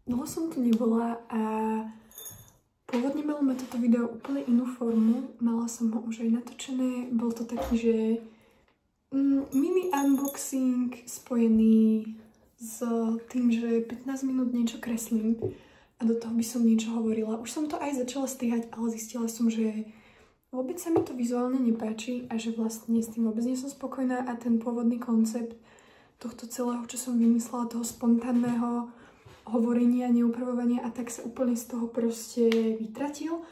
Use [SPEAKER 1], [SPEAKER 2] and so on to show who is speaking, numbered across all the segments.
[SPEAKER 1] Dlho som tu nebola a pôvodne malo ma toto video úplne inú formu. Mala som ho už aj natočené. Bol to taký, že mini unboxing spojený s tým, že 15 minút niečo kreslím a do toho by som niečo hovorila. Už som to aj začala strihať, ale zistila som, že vôbec sa mi to vizuálne nepáči a že vlastne s tým vôbec nie som spokojná a ten pôvodný koncept tohto celého, čo som vymyslela, toho spontánneho hovorenia, neupravovania a tak sa úplne z toho proste vytratil.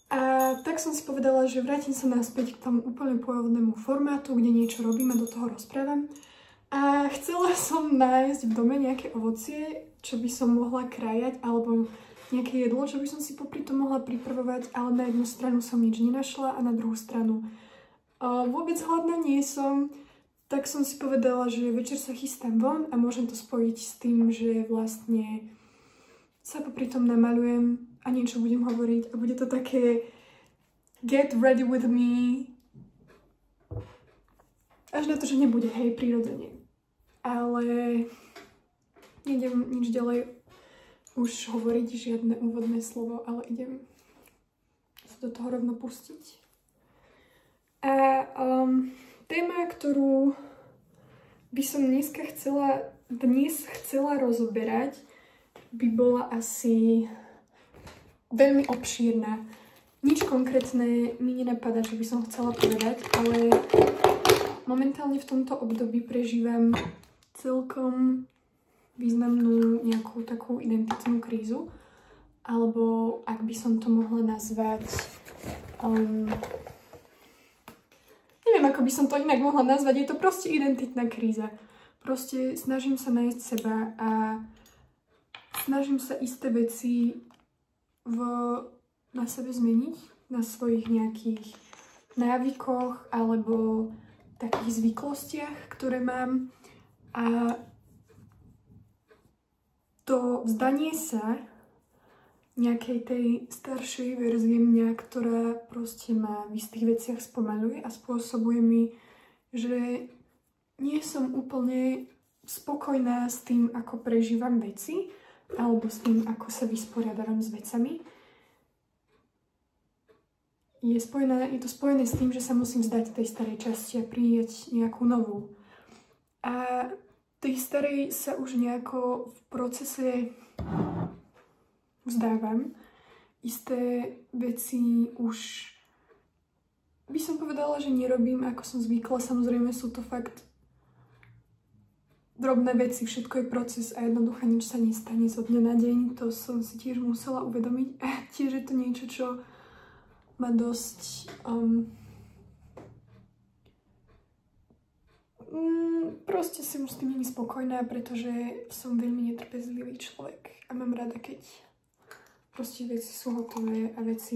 [SPEAKER 1] A tak som si povedala, že vrátim sa naspäť k tomu úplne pôvodnému formátu, kde niečo robím a do toho rozprávam. A chcela som nájsť v dome nejaké ovocie, čo by som mohla krajať, alebo nejaké jedlo, čo by som si popri tom mohla pripravovať, ale na jednu stranu som nič nenašla a na druhú stranu vôbec hladná nie som. Tak som si povedala, že večer sa chystám von a môžem to spojiť s tým, že vlastne sa popri tom namaľujem a niečo budem hovoriť a bude to také get ready with me. Až na to, že nebude, hej, prirodzene. Ale nejdem nič ďalej už hovoriť, žiadne úvodné slovo, ale idem sa do toho rovno pustiť. A téma, ktorú by som dnes chcela rozoberať, by bola asi veľmi obšírna. Nič konkrétne mi nenapadá, čo by som chcela povedať, ale momentálne v tomto období prežívam celkom významnú nejakú takú identitnú krízu, alebo ak by som to mohla nazvať neviem, ako by som to inak mohla nazvať. Je to proste identitná kríza. Proste snažím sa nájsť seba a snažím sa isté veci na sebe zmeniť, na svojich nejakých návykoch alebo takých zvyklostiach, ktoré mám. A to vzdanie sa nejakej tej staršej verzie mňa, ktorá proste ma v istých veciach spomaľuje a spôsobuje mi, že nie som úplne spokojná s tým, ako prežívam veci, alebo s tým, ako sa vysporiadavam s vecami. Je to spojené s tým, že sa musím vzdať tej starej časti a prijať nejakú novú. A tej starej sa už nejako v procese vzdávam. Isté veci už by som povedala, že nerobím, ako som zvykla. Samozrejme sú to fakt drobné veci, všetko je proces a jednoducho nič sa nestane zo dňa na deň. To som si tiež musela uvedomiť. A tiež je to niečo, čo ma dosť proste som s tým spokojná, pretože som veľmi netrpezlivý človek a mám rada, keď proste veci sú hotové a veci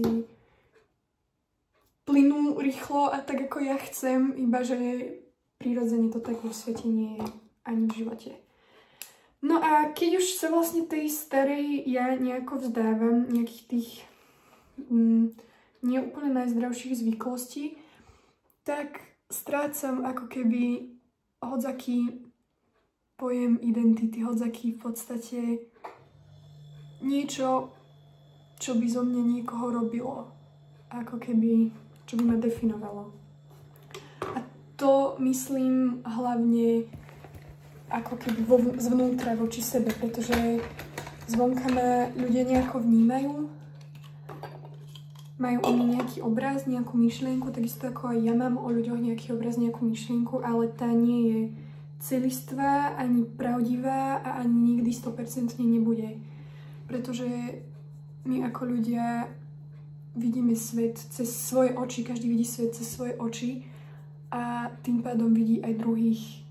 [SPEAKER 1] plynú rýchlo a tak, ako ja chcem, iba že prirodzene to tak vo svete nie je ani v živote. No a keď už sa vlastne tej starej ja nejako vzdávam nejakých tých neúplne najzdravších zvyklostí, tak strácam ako keby hodzaký pojem identity, hodzaký v podstate niečo, čo by zo mňa niekoho robilo. Ako keby, čo by ma definovalo. A to myslím hlavne ako keby zvnútra voči sebe, pretože zvonka ma ľudia nejako vnímajú, majú o mne nejaký obraz, nejakú myšlienku, takisto ako aj ja mám o ľuďoch nejaký obraz, nejakú myšlienku, ale tá nie je celistvá, ani pravdivá a ani nikdy 100% nebude. Pretože my ako ľudia vidíme svet cez svoje oči, každý vidí svet cez svoje oči a tým pádom vidí aj druhých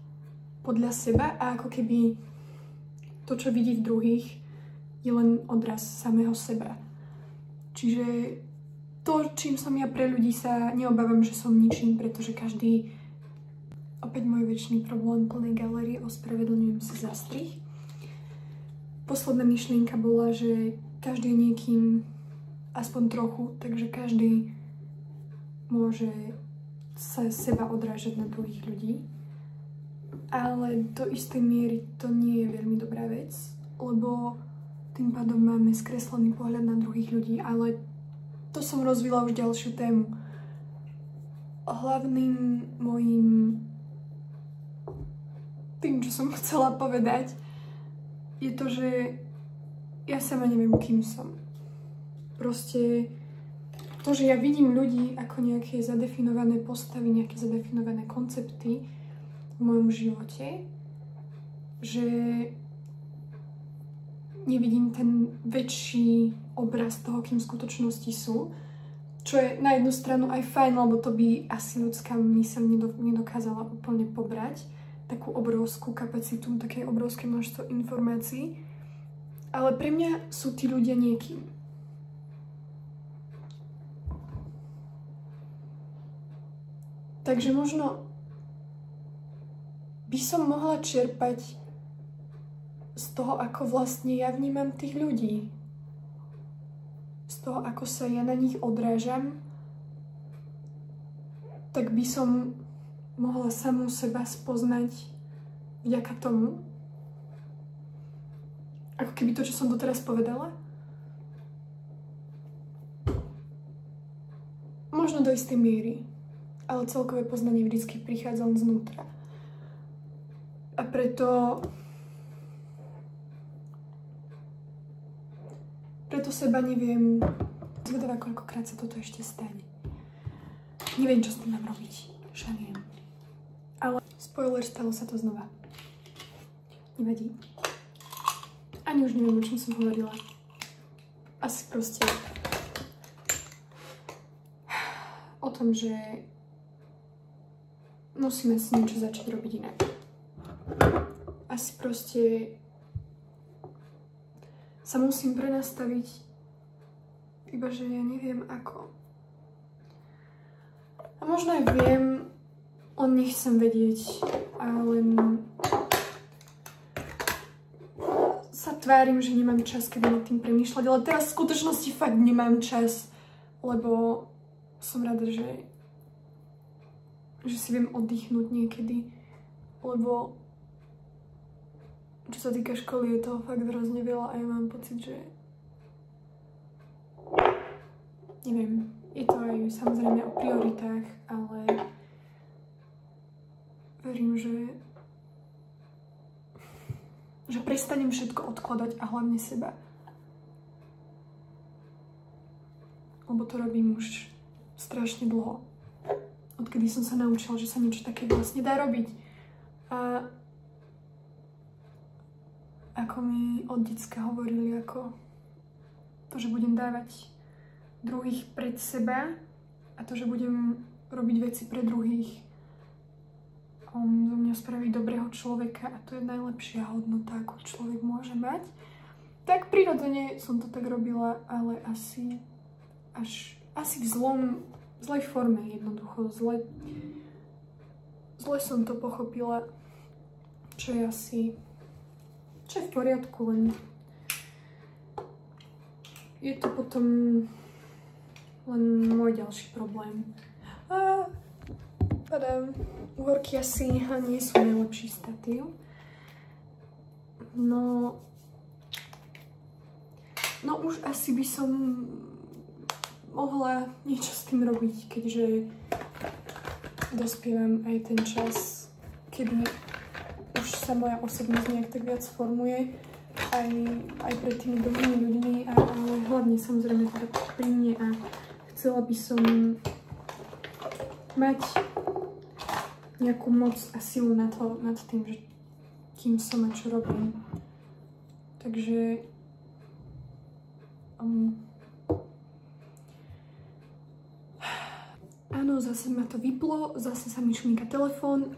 [SPEAKER 1] podľa seba a ako keby to, čo vidí v druhých, je len odraz samého seba. Čiže to, čím som ja pre ľudí, sa neobávam, že som ničím, pretože každý, opäť môj večný problém plnej galérie, ospravedlňujem sa za strih. Posledná myšlienka bola, že každý je niekým aspoň trochu, takže každý môže sa seba odrážať na druhých ľudí. Ale do istej miery to nie je veľmi dobrá vec, lebo tým pádom máme skreslený pohľad na druhých ľudí, ale to som rozvila už ďalšiu tému. Hlavným mojím tým, čo som chcela povedať, je to, že ja sama neviem, kým som. Proste to, že ja vidím ľudí ako nejaké zadefinované postavy, nejaké zadefinované koncepty v mojom živote, že nevidím ten väčší obraz toho, kým v skutočnosti sú. Čo je na jednu stranu aj fajn, lebo to by asi ľudská myseľ nedokázala úplne pobrať. Takú obrovskú kapacitu, také obrovské množstvo informácií. Ale pre mňa sú tí ľudia niekým. Takže možno by som mohla čerpať z toho, ako vlastne ja vnímam tých ľudí. Z toho, ako sa ja na nich odrážam, tak by som mohla samú seba spoznať vďaka tomu. Ako keby to, čo som doteraz povedala. Možno do istej miery, ale celkové poznanie vždycky prichádza len znútra. A preto seba neviem, zvedavá, koľkokrát sa toto ešte stane. Neviem, čo s tým mám robiť. Žanujem. Ale spoiler, stalo sa to znova. Nevadí. Ani už neviem, o čom som hovorila. Asi proste o tom, že musíme si niečo začať robiť inak. Asi proste sa musím prenastaviť, iba že ja neviem ako. A možno aj viem, len nechcem vedieť, a len sa tvárim, že nemám čas, keby nad tým premýšľať, ale teraz v skutočnosti fakt nemám čas, lebo som rada, že si viem oddychnúť niekedy, lebo čo sa týka školy, je toho fakt hrozne veľa a ja mám pocit, že neviem, je to aj samozrejme o prioritách, ale verím, že prestanem všetko odkladať a hlavne seba. Lebo to robím už strašne dlho. Odkedy som sa naučila, že sa niečo také vlastne dá robiť. A ako mi od decka hovorili, ako to, že budem dávať druhých pred seba a to, že budem robiť veci pre druhých, zo mňa spraví dobrého človeka a to je najlepšia hodnota, ako človek môže mať. Tak prirodzene som to tak robila, ale asi v zlej forme jednoducho. Zle som to pochopila, čo je v poriadku, len je to potom len môj ďalší problém. A uhorky asi nie sú najlepší statív. No už asi by som mohla niečo s tým robiť, keďže dospievam aj ten čas, kedy už sa moja osobnosť nejak tak viac formuje aj pred tými dobrými ľuďmi, ale hlavne samozrejme teda pri mne a chcela by som mať nejakú moc a silu nad tým, že kým som a čo robím. Takže áno, zase ma to vyplo, zase sa mi šmíka telefón.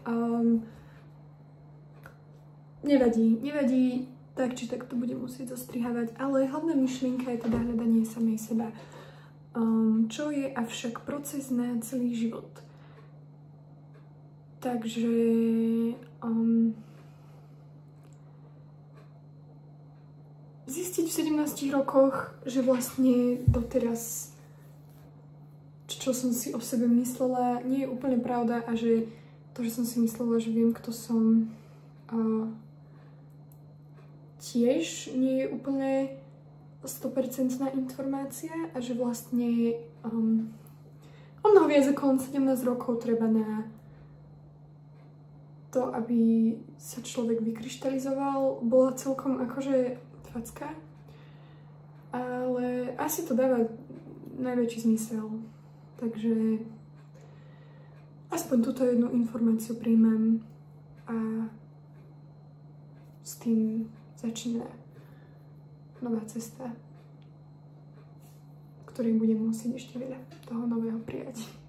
[SPEAKER 1] Nevadí, tak či tak to budem musieť zostrihávať, ale hlavná myšlienka je teda hľadanie samej seba. Čo je avšak proces na celý život. Takže zistiť v 17 rokoch, že vlastne doteraz čo som si o sebe myslela, nie je úplne pravda a že to, že som si myslela, že viem, kto som, tiež nie je úplne 100% informácia a že vlastne o mnoho viac ako 17 rokov treba na to, aby sa človek vykryštalizoval, bola celkom akože facka. Ale asi to dáva najväčší zmysel. Takže aspoň túto jednu informáciu príjmem a s tým začína nová cesta, ktorým budem musieť ešte veľa toho nového prijať.